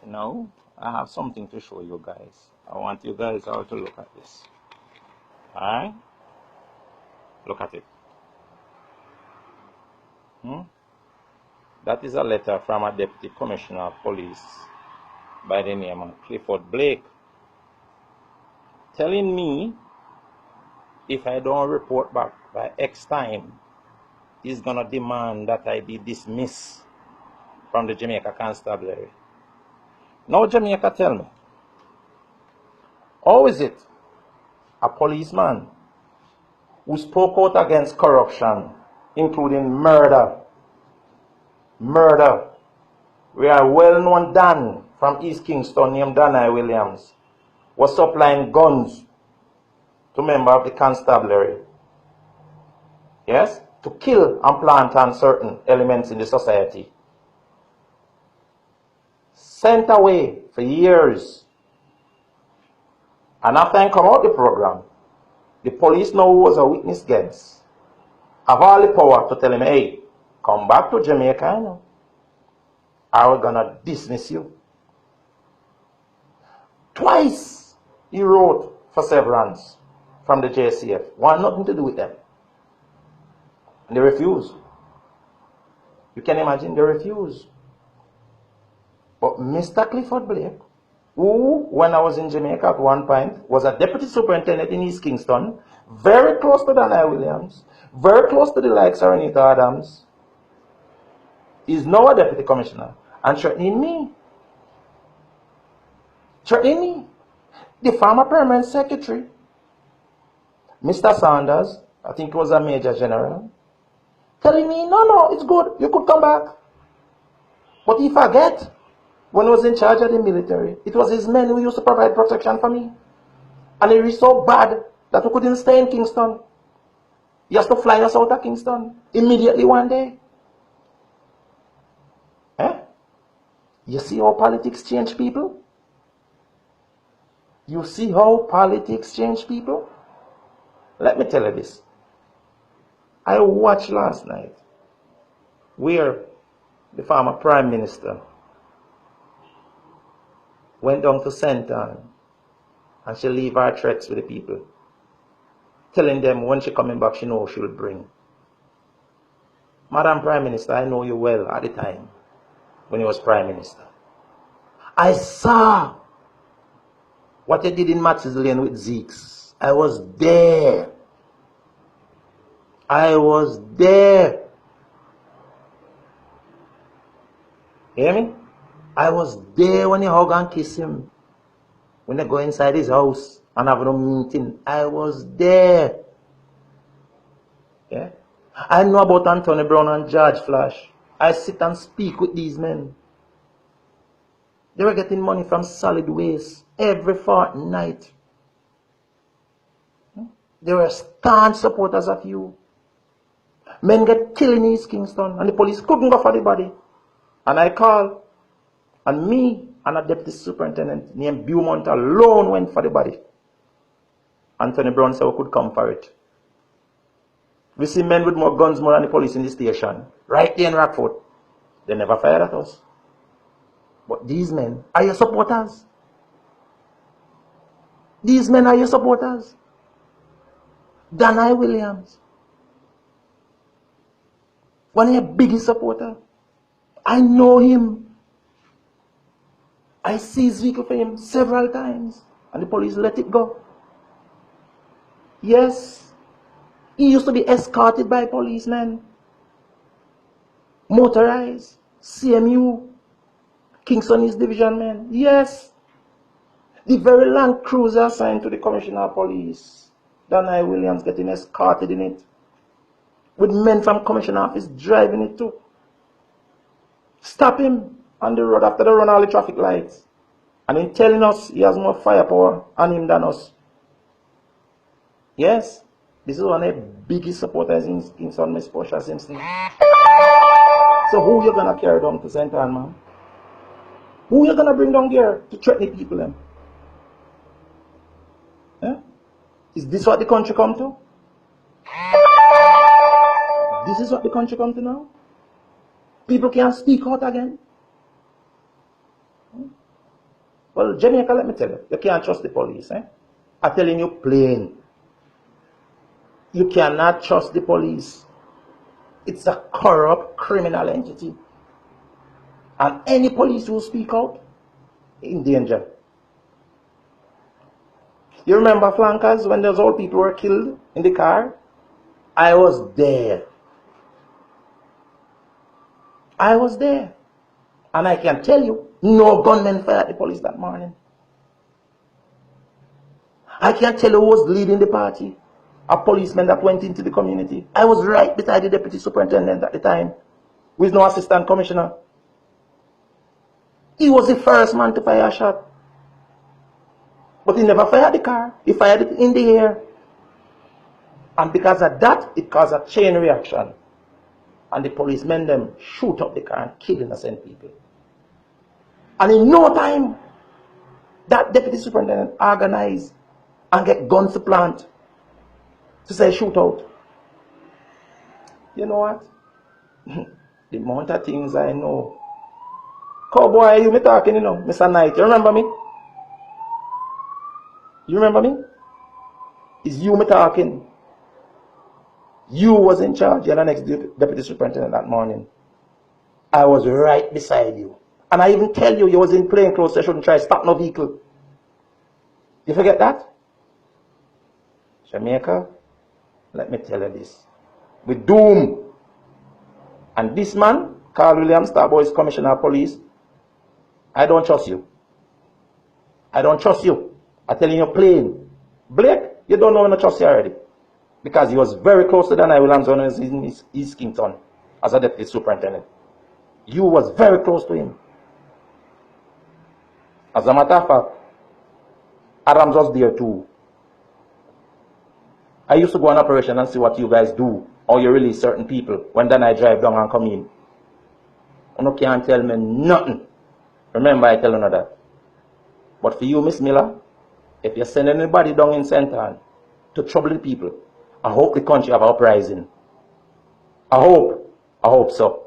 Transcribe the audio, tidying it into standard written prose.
Now, I have something to show you guys. I want you guys all to look at this. Alright? Look at it. That is a letter from a Deputy Commissioner of Police by the name of Clifford Blake, telling me if I don't report back by X time, he's going to demand that I be dismissed from the Jamaica Constabulary. Now, Jamaica, tell me, how is it a policeman who spoke out against corruption, including murder, where a well-known Dan from East Kingston named Danai Williams was supplying guns to members of the constabulary, yes, to kill and plant on certain elements in the society, sent away for years. And after I come out the program, the police now was a witness against, have all the power to tell him, hey, come back to Jamaica, you know, or we're gonna dismiss you. Twice he wrote for severance from the JCF. Want nothing to do with them. And they refused. You can imagine, they refused. But Mr. Clifford Blake, who, when I was in Jamaica at one point, was a deputy superintendent in East Kingston, very close to Danai Williams, very close to the likes of Anita Adams, is now a deputy commissioner and threatening me. Threatening me. The former permanent secretary, Mr. Sanders, I think he was a major general, telling me, no, it's good, you could come back. But he forget, when he was in charge of the military, it was his men who used to provide protection for me. And it was so bad that we couldn't stay in Kingston. He has to fly us out of Kingston immediately one day. You see how politics change people? You see how politics change people? Let me tell you this. I watched last night where the former Prime Minister went down to St. Ann and she leave her threats with the people, telling them when she coming back, she knows she will bring. Madam Prime Minister, I know you well at the time when you was Prime Minister. I saw what you did in Matthews Lane with Zeeks. I was there. I was there. You hear me? I was there when you hug and kiss him. When they go inside his house and have a meeting. I was there. Yeah? I know about Anthony Brown and George Flash. I sit and speak with these men. They were getting money from solid waste every fortnight. They were staunch supporters of you. Men get killed in East Kingston and the police couldn't go for the body. And I called. And me and a deputy superintendent named Beaumont alone went for the body. Anthony Brown said we could come for it. We see men with more guns more than the police in the station. Right there in Rockford. They never fired at us. But these men are your supporters. These men are your supporters. Danai Williams, one of your biggest supporters. I know him. I see his vehicle for him several times. And the police let it go. Yes. He used to be escorted by policemen. Motorized. CMU. Kingston East Division men. Yes. The very Land Cruiser assigned to the Commissioner of Police, Danai Williams, getting escorted in it. With men from Commissioner office driving it too. Stop him on the road after they run all the traffic lights. And in telling us he has more firepower on him than us. Yes. This is one of the biggest supporters in Kingston, Miss Portia Simpson. So who you gonna carry down to St. Ann, man? Who you gonna bring down here to threaten the people then? Eh? Is this what the country come to? This is what the country come to now? People can't speak out again. Well, Jamaica, let me tell you, you can't trust the police. I'm telling you plain. You cannot trust the police. It's a corrupt criminal entity. And any police who speak out, in danger. You remember Flankers when those old people were killed in the car? I was there. I was there. And I can tell you, no gunmen fired the police that morning. I can tell you who was leading the party. A policeman that went into the community. I was right beside the deputy superintendent at the time, with no assistant commissioner. He was the first man to fire a shot. But he never fired the car. He fired it in the air. And because of that, it caused a chain reaction. And the policemen them shoot up the car and kill innocent people. And in no time, that deputy superintendent organized and get guns to plant to say shoot out. You know what? The amount of things I know. Cowboy, you me talking, you know, Mr. Knight. You remember me? You remember me? It's you me talking. You was in charge. You're the next deputy superintendent that morning. I was right beside you. And I even tell you, you was in plain clothes, so you shouldn't try to stop no vehicle. You forget that? Jamaica, let me tell you this. With doom. And this man, Carl Williams, Starboy's Commissioner of Police, I don't trust you. I don't trust you. I'm telling you plain. Blake, you don't know when I trust you already. Because he was very close to Danhai Williams when he was in East Kingston as a deputy superintendent. You was very close to him. As a matter of fact, Adams was there too. I used to go on operation and see what you guys do, or you release certain people when Danhai drive down and come in. You can't tell me nothing. Remember I tell you that. But for you, Miss Miller, if you send anybody down in St. Ann to trouble the people, I hope the country have an uprising. I hope so.